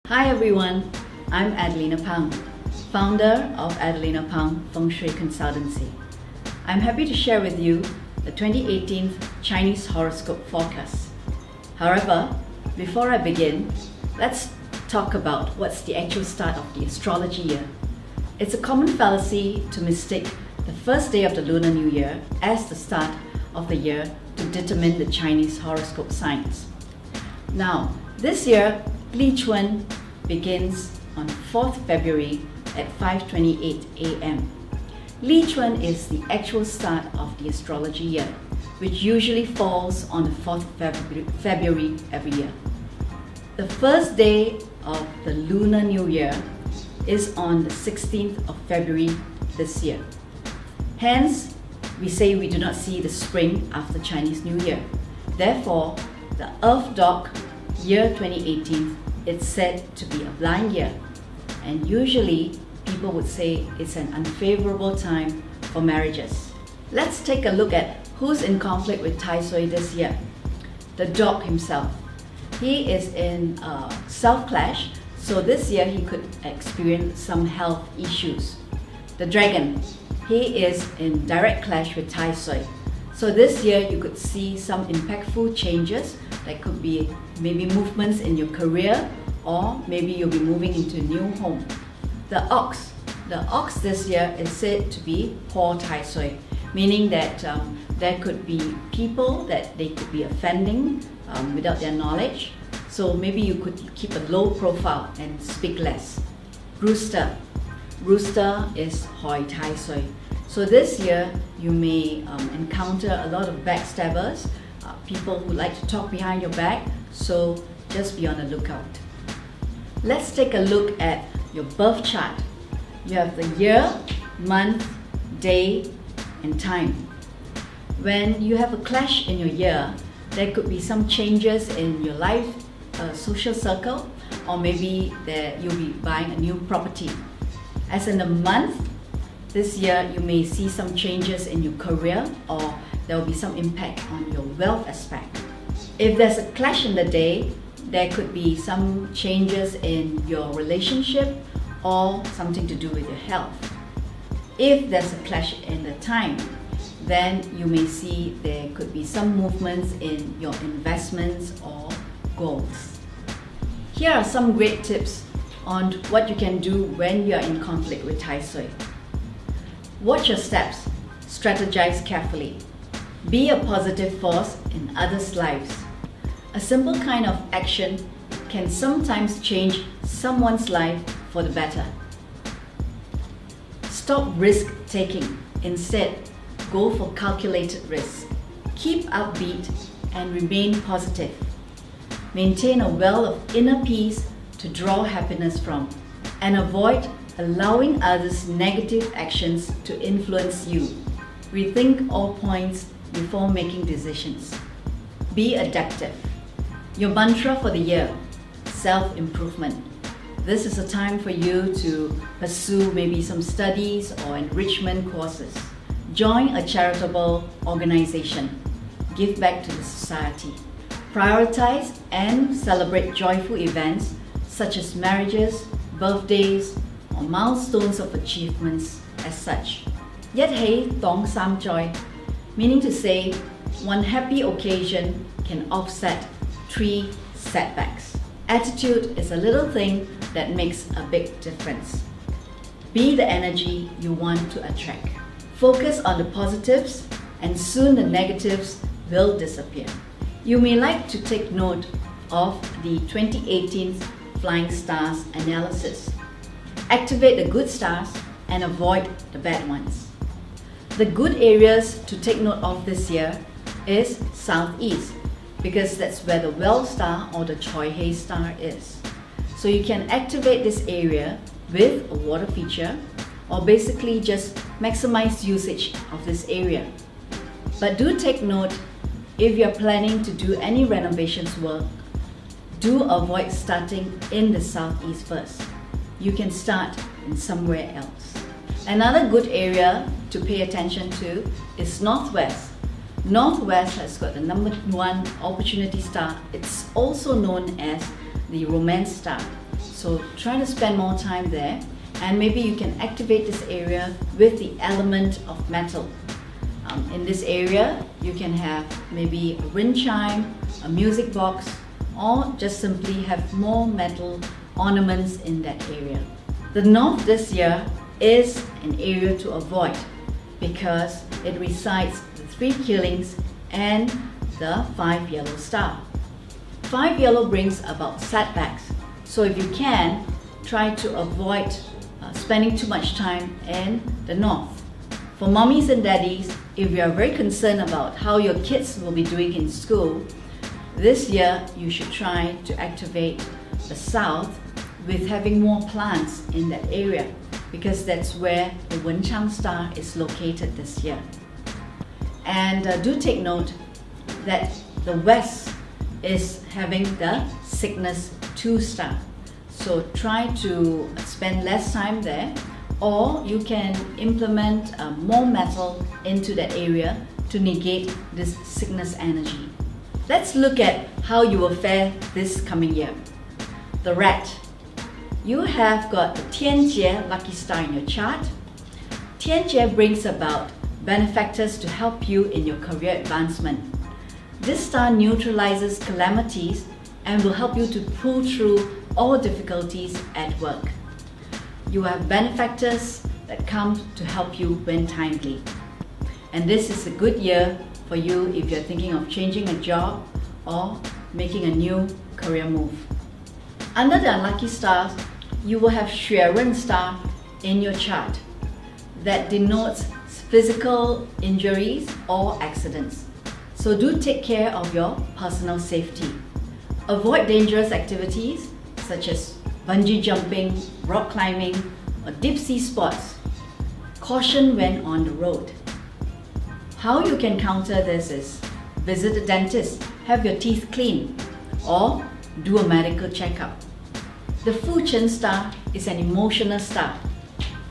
Hi everyone, I'm Adelina Pang, founder of Adelina Pang Fengshui Consultancy. I'm happy to share with you the 2018 Chinese horoscope forecast. However, before I begin, let's talk about what's the actual start of the astrology year. It's a common fallacy to mistake the first day of the Lunar New Year as the start of the year to determine the Chinese horoscope signs. Now, this year, Li Chun begins on 4th February at 5:28 a.m. Li Chun is the actual start of the astrology year, which usually falls on the 4th February every year. The first day of the Lunar New Year is on the 16th of February this year. Hence, we say we do not see the spring after Chinese New Year. Therefore, the Earth Dog year 2018 is said to be a blind year, and usually people would say it's an unfavorable time for marriages. Let's take a look at who's in conflict with Tai Sui this year. The dog himself. He is in self-clash, so this year he could experience some health issues. The dragon. He is in direct clash with Tai Sui. So this year you could see some impactful changes. That could be maybe movements in your career, or maybe you'll be moving into a new home. The ox. The ox this year is said to be poor Tai Sui, meaning that there could be people that they could be offending without their knowledge. So maybe you could keep a low profile and speak less. Rooster. Rooster is Hoi Tai Sui. So this year you may encounter a lot of backstabbers, people who like to talk behind your back, so just be on the lookout. Let's take a look at your birth chart. You have the year, month, day, and time. When you have a clash in your year, there could be some changes in your life, social circle, or maybe that you'll be buying a new property. As in the month, this year you may see some changes in your career, or there will be some impact on your wealth aspect. If there's a clash in the day, there could be some changes in your relationship or something to do with your health. If there's a clash in the time, then you may see there could be some movements in your investments or goals. Here are some great tips on what you can do when you are in conflict with Tai Sui. Watch your steps, strategize carefully. Be a positive force in others' lives. A simple kind of action can sometimes change someone's life for the better. Stop risk-taking. Instead, go for calculated risk. Keep upbeat and remain positive. Maintain a well of inner peace to draw happiness from, and avoid allowing others' negative actions to influence you. Rethink all points before making decisions. Be adaptive. Your mantra for the year: self-improvement. This is a time for you to pursue maybe some studies or enrichment courses. Join a charitable organization. Give back to the society. Prioritize and celebrate joyful events such as marriages, birthdays, or milestones of achievements as such. Yet hei tong sam joy, meaning to say one happy occasion can offset 3 setbacks. Attitude is a little thing that makes a big difference. Be the energy you want to attract. Focus on the positives, and soon the negatives will disappear. You may like to take note of the 2018 Flying Stars analysis. Activate the good stars and avoid the bad ones. The good areas to take note of this year is Southeast, because that's where the Well star or the Choi Hei star is. So you can activate this area with a water feature, or basically just maximize usage of this area. But do take note, if you're planning to do any renovations work, do avoid starting in the Southeast first. You can start in somewhere else. Another good area to pay attention to is Northwest. Northwest has got the number 1 opportunity star. It's also known as the romance star. So try to spend more time there, and maybe you can activate this area with the element of metal. In this area, you can have maybe a wind chime, a music box, or just simply have more metal ornaments in that area. The north this year is an area to avoid because it recites the 3 killings and the 5 yellow star. 5 yellow brings about setbacks, so if you can, try to avoid spending too much time in the north. For mommies and daddies, if you are very concerned about how your kids will be doing in school, this year you should try to activate the south with having more plants in that area, because that's where the Wenchang star is located this year. And do take note that the west is having the Cygnus 2 star. So try to spend less time there, or you can implement more metal into that area to negate this Cygnus energy. Let's look at how you will fare this coming year. The rat. You have got the Tianjie lucky star in your chart. Tianjie brings about benefactors to help you in your career advancement. This star neutralizes calamities and will help you to pull through all difficulties at work. You have benefactors that come to help you when timely. And this is a good year for you if you're thinking of changing a job or making a new career move. Under the unlucky stars, you will have Xue Ren star in your chart that denotes physical injuries or accidents. So do take care of your personal safety. Avoid dangerous activities such as bungee jumping, rock climbing, or deep sea sports. Caution when on the road. How you can counter this is visit a dentist, have your teeth cleaned, or do a medical checkup. The Fu Chen star is an emotional star.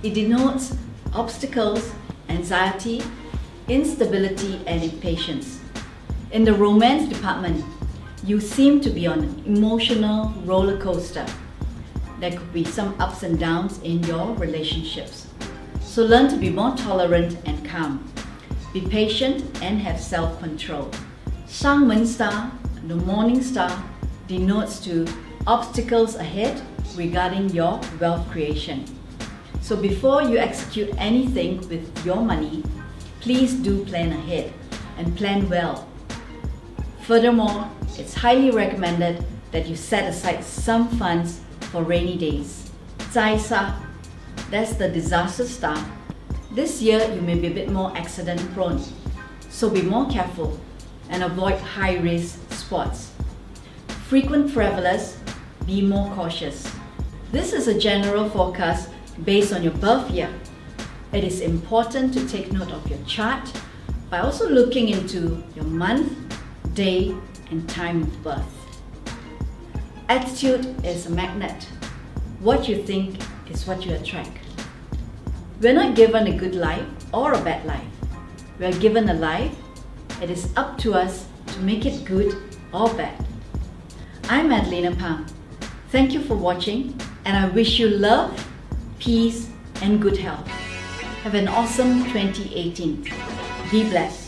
It denotes obstacles, anxiety, instability, and impatience. In the romance department, you seem to be on an emotional roller coaster. There could be some ups and downs in your relationships. So learn to be more tolerant and calm. Be patient and have self-control. Shangmen star, the morning star, denotes to obstacles ahead regarding your wealth creation. So before you execute anything with your money, please do plan ahead and plan well. Furthermore, it's highly recommended that you set aside some funds for rainy days. Zai Sa, that's the disaster star. This year you may be a bit more accident prone, so be more careful and avoid high-risk sports. Frequent travelers, be more cautious. This is a general forecast based on your birth year. It is important to take note of your chart by also looking into your month, day, and time of birth. Attitude is a magnet. What you think is what you attract. We're not given a good life or a bad life. We are given a life. It is up to us to make it good or bad. I'm Adelina Pang. Thank you for watching, and I wish you love, peace, and good health. Have an awesome 2018. Be blessed.